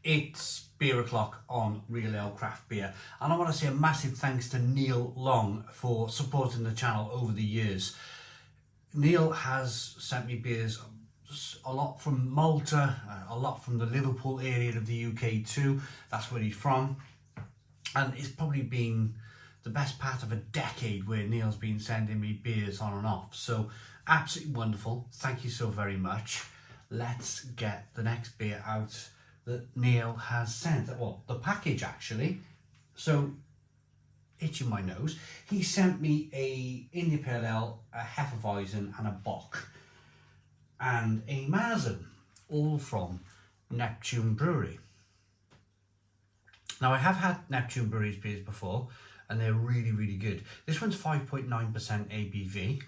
It's beer o'clock on Real Ale Craft Beer, and I want to say a massive thanks to Neil Long for supporting the channel over the years. Neil has sent me beers a lot from Malta, a lot from the Liverpool area of the UK too. That's where he's from, and it's probably been the best part of a decade where Neil's been sending me beers on and off. So absolutely wonderful. Thank you so very much. Let's get the next beer out that Neil has sent. Well, the package actually. So, itching my nose. He sent me a India Pale Ale, a Hefeweizen and a Bock. And a Marzen, all from Neptune Brewery. Now I have had Neptune Brewery's beers before and they're really, really good. This one's 5.9% ABV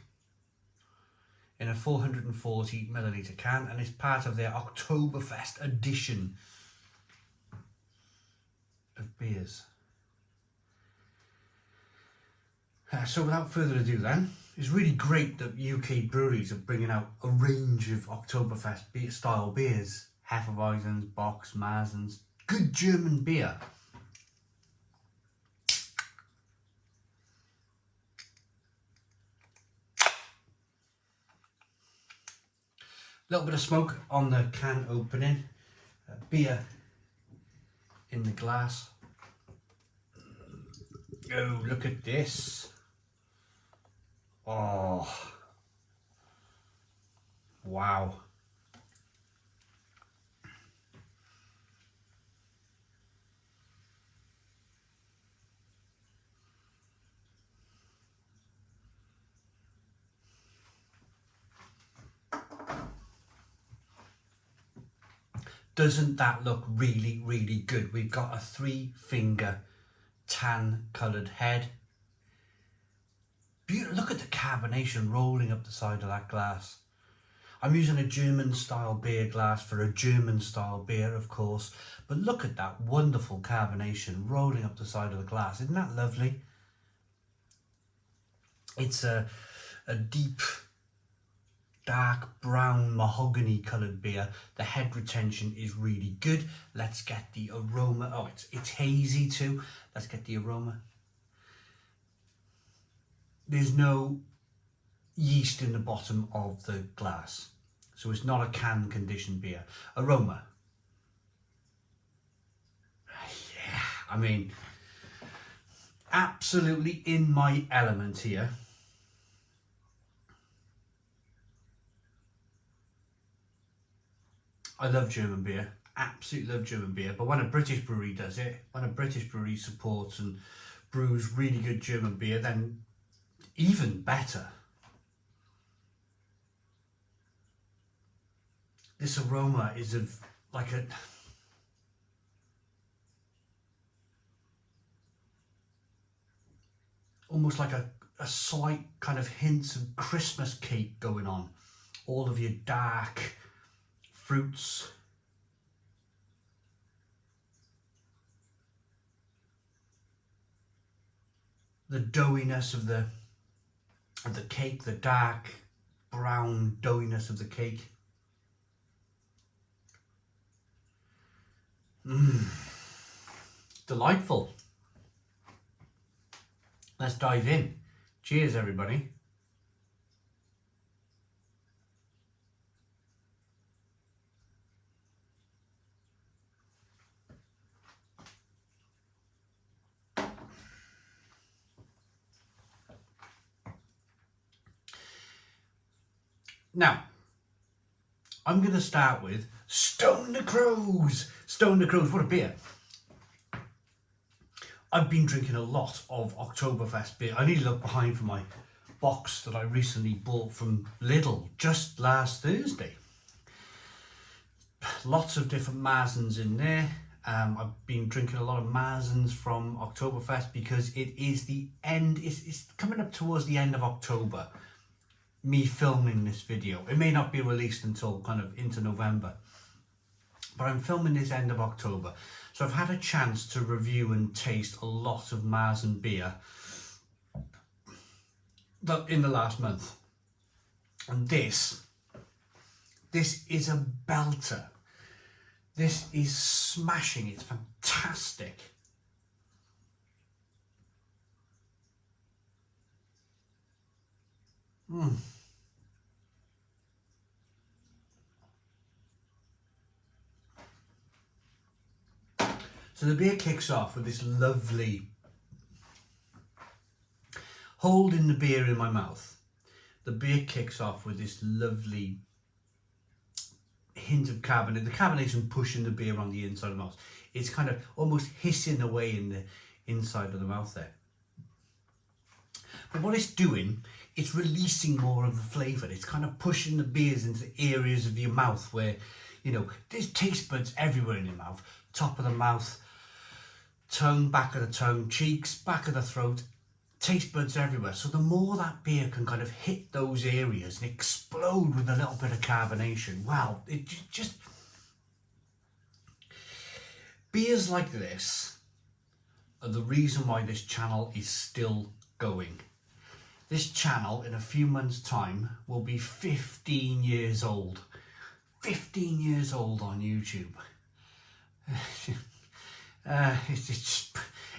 in a 440 milliliter can, and it's part of their Oktoberfest edition of beers. So without further ado then, it's really great that UK breweries are bringing out a range of Oktoberfest style beers. Hefeweizens, Bocks, Marzens, good German beer. A little bit of smoke on the can opening, beer in the glass. Oh, look at this. Oh, wow. Doesn't that look really, really good? We've got a 3-finger tan coloured head. Look at the carbonation rolling up the side of that glass. I'm using a German style beer glass for a German style beer, of course, but look at that wonderful carbonation rolling up the side of the glass. Isn't that lovely? It's a deep, dark brown mahogany coloured beer. The head retention is really good. Let's get the aroma. Oh, it's hazy too. Let's get the aroma. There's no yeast in the bottom of the glass, so it's not a can conditioned beer. Aroma. Yeah, I mean, absolutely in my element here. I love German beer, absolutely love German beer, but when a British brewery does it, when a British brewery supports and brews really good German beer, then even better. This aroma is of like almost like a slight kind of hints of Christmas cake going on. All of your dark fruits. The doughiness of the cake, the dark brown doughiness of the cake. Delightful. Let's dive in. Cheers, everybody. Now, I'm going to start with Stone the Crows. Stone the Crows, what a beer. I've been drinking a lot of Oktoberfest beer. I need to look behind for my box that I recently bought from Lidl just last Thursday. Lots of different Marzens in there. I've been drinking a lot of Marzens from Oktoberfest because it is the end, it's coming up towards the end of October. Me filming this video. It may not be released until kind of into November, but I'm filming this end of October. So I've had a chance to review and taste a lot of Marzen beer in the last month. And this is a belter. This is smashing. It's fantastic. So the beer kicks off with this lovely, holding the beer in my mouth, the beer kicks off with this lovely hint of carbonate. The carbonation pushing the beer on the inside of the mouth. It's kind of almost hissing away in the inside of the mouth there. But what it's doing, it's releasing more of the flavour. It's kind of pushing the beers into areas of your mouth where, you know, there's taste buds everywhere in your mouth. Top of the mouth, tongue, back of the tongue, cheeks, back of the throat, taste buds everywhere. So the more that beer can kind of hit those areas and explode with a little bit of carbonation, wow, it just... Beers like this are the reason why this channel is still going. This channel, in a few months' time, will be 15 years old. 15 years old on YouTube.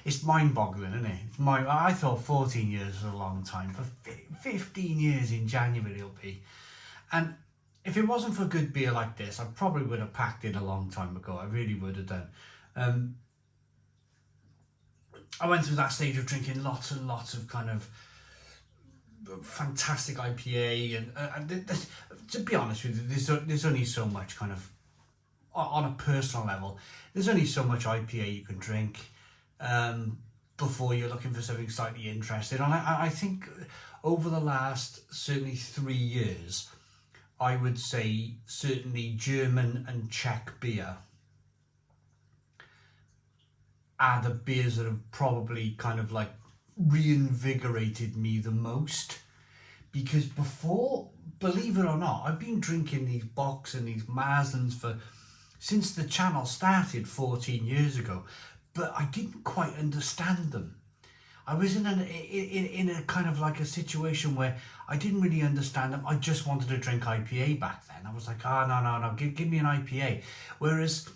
It's mind-boggling, isn't it? I thought 14 years was a long time. For 15 years in January it'll be. And if it wasn't for good beer like this, I probably would have packed it a long time ago. I really would have done. I went through that stage of drinking lots and lots of kind of fantastic IPA, and to be honest with you, there's only so much kind of, on a personal level, there's only so much IPA you can drink before you're looking for something slightly interesting. And I think over the last certainly 3 years, I would say certainly German and Czech beer are the beers that have probably kind of like reinvigorated me the most. Because before, believe it or not, I've been drinking these Bocks and these Marzens since the channel started 14 years ago, but I didn't quite understand them. I was in a kind of like a situation where I didn't really understand them. I just wanted to drink IPA back then. I was like, no, give me an IPA. Whereas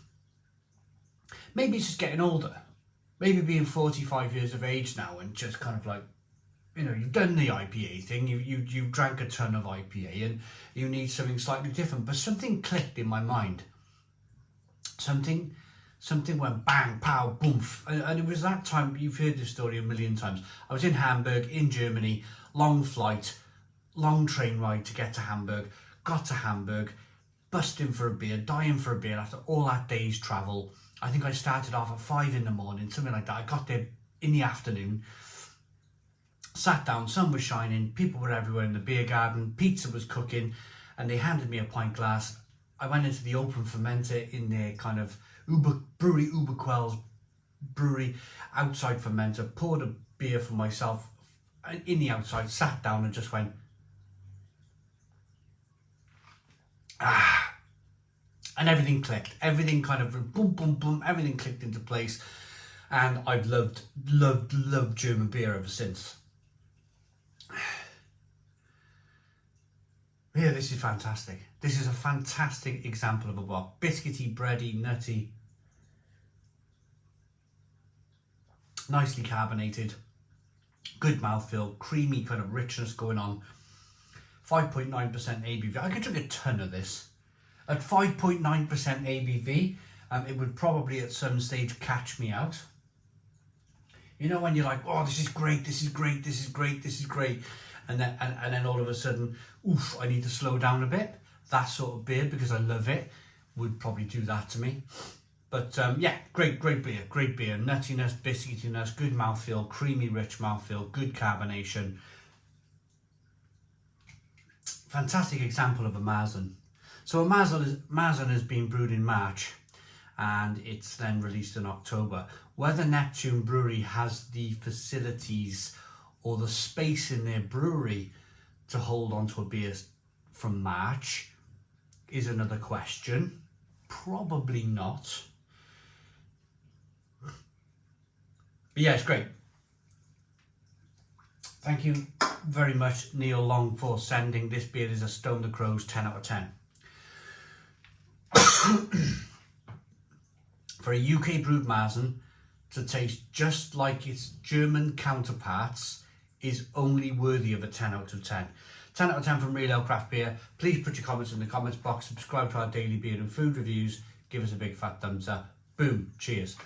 maybe it's just getting older. Maybe being 45 years of age now and just kind of like, you know, you've done the IPA thing, you drank a ton of IPA and you need something slightly different. But something clicked in my mind. Something went bang, pow, boomf. And it was that time, you've heard this story a million times. I was in Hamburg, in Germany, long flight, long train ride to get to Hamburg. Got to Hamburg, busting for a beer, dying for a beer after all that day's travel. I think I started off at 5 in the morning, something like that. I got there in the afternoon, sat down, sun was shining, people were everywhere in the beer garden, pizza was cooking, and they handed me a pint glass. I went into the open fermenter in their kind of brewery, Uberquell's brewery, outside fermenter, poured a beer for myself in the outside, sat down and just went, and everything clicked. Everything kind of boom, boom, boom, everything clicked into place. And I've loved German beer ever since. Yeah, this is fantastic. This is a fantastic example of a bock. Biscuity, bready, nutty. Nicely carbonated. Good mouthfeel. Creamy kind of richness going on. 5.9% ABV. I could drink a ton of this. At 5.9% ABV, it would probably at some stage catch me out. You know, when you're like, oh, this is great, this is great, this is great, this is great. And then all of a sudden, oof, I need to slow down a bit. That sort of beer, because I love it, would probably do that to me. But yeah, great beer, great beer. Nuttiness, biscuitiness, good mouthfeel, creamy, rich mouthfeel, good carbonation. Fantastic example of a Marzen. So a Marzen has been brewed in March and it's then released in October. Whether Neptune Brewery has the facilities or the space in their brewery to hold on to a beer from March is another question. Probably not. But yeah, it's great. Thank you very much, Neil Long, for sending. This beer is a Stone the Crows 10 out of 10. for a UK brewed Marzen to taste just like its German counterparts is only worthy of a 10 out of 10. 10 out of 10 from Real Ale Craft Beer. Please put your comments in the comments box, subscribe to our daily beer and food reviews, give us a big fat thumbs up. Boom, cheers.